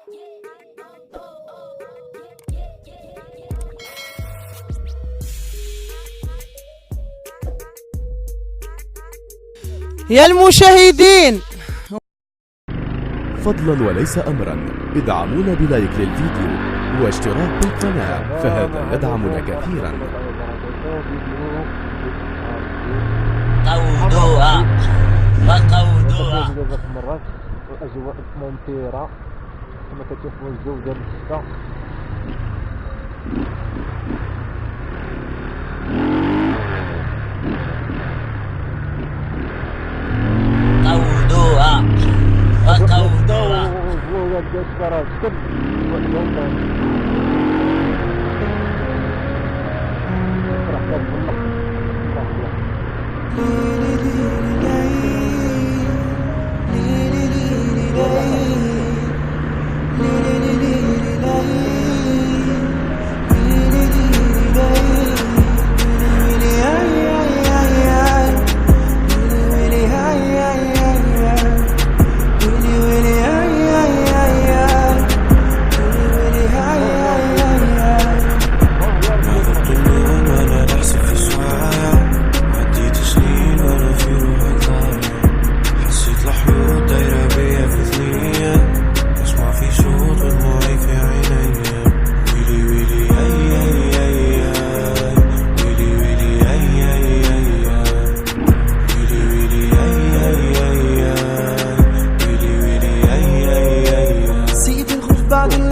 يا المشاهدين، فضلا وليس أمرا ادعمونا بلايك للفيديو واشتراك بالقناة، فهذا يدعمنا كثيرا. قودوها وقودوها. مراكش واجواء ممطره كما كتشوفوا الجو ديال الشتاء. قودوها وقودوها.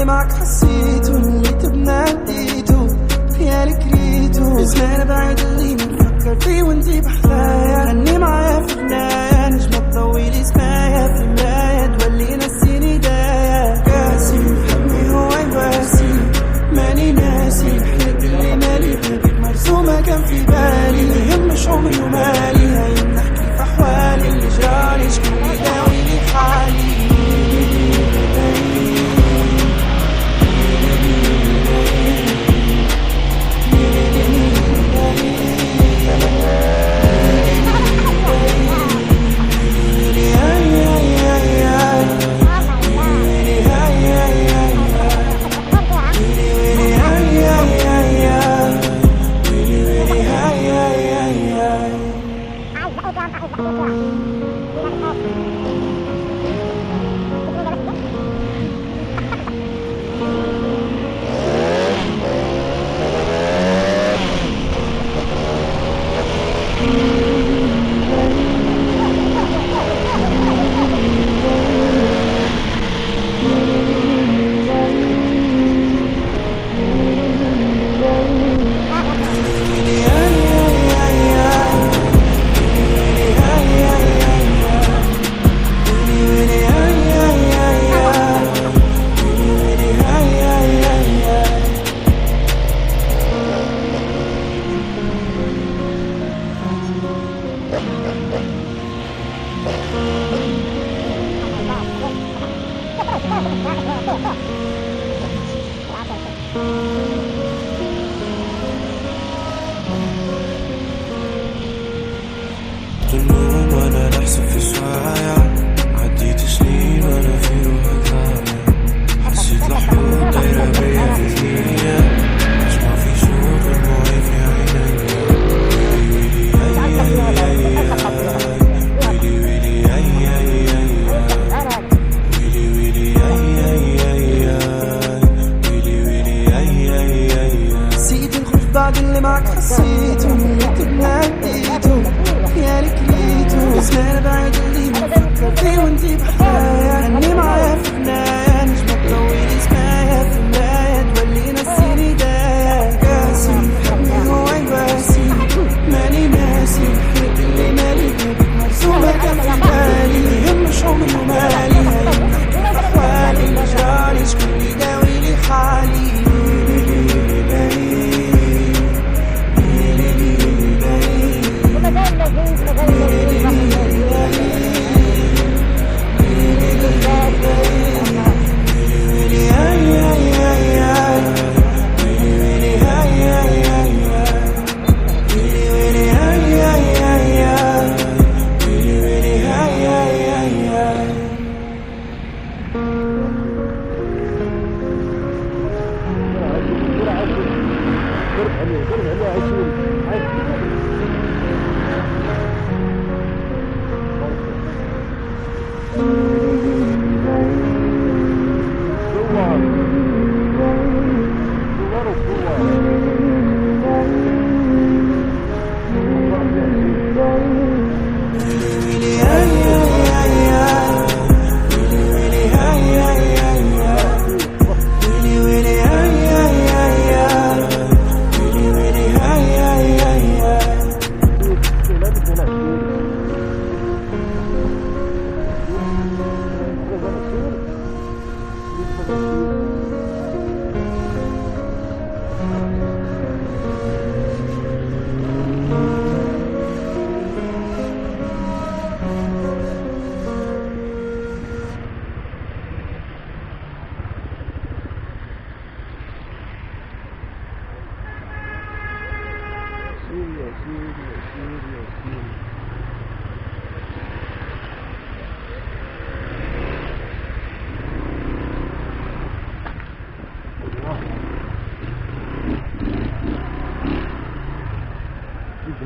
معك حسيت واللي تبنا اديته خيالك ريته اسمعنا بعيد اللي بنفكر فيه وانتي بحكاية غني معايا في غناية نجمة تطولي اسمايا في مراية تولي نسيني داية قاسي حبي هو يواسي ماني ناسي الحياة اللي مالي بيك مرسومة كان في بالي ما يهمش عمري ومالي هاي بنحكي في احوالي اللي جرالي شكون يداوي لي حالي. النوم وانا نحسب في السوايع عديت سنين وانا في روحك حسيت لحظة دايرة بيا في ثنية اسمع في صوت دموعي في عيني ويلي ويلي ويلي ويلي نسيت الخوف بعد اللي معك حسيته واللي تبنا اديته خيالك ريته اسمعنا بعيد اللي بنفكر فيه وانتي بحكاية غني معايا في غناية نجمة تطولي اسمايا في مراية تولي نسيني داية قاسي حبي هو يواسي ماني ناسي الحياة اللي مالي بيك مرسومة كان في بالي ما يهمش عمري ومالي هاي بنحكي في احوالي اللي جرالي شكون يداوي لي حالي.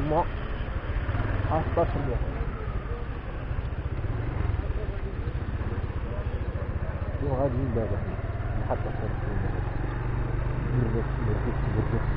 الماء 15 متر وغاديين دابا لحد 15 متر.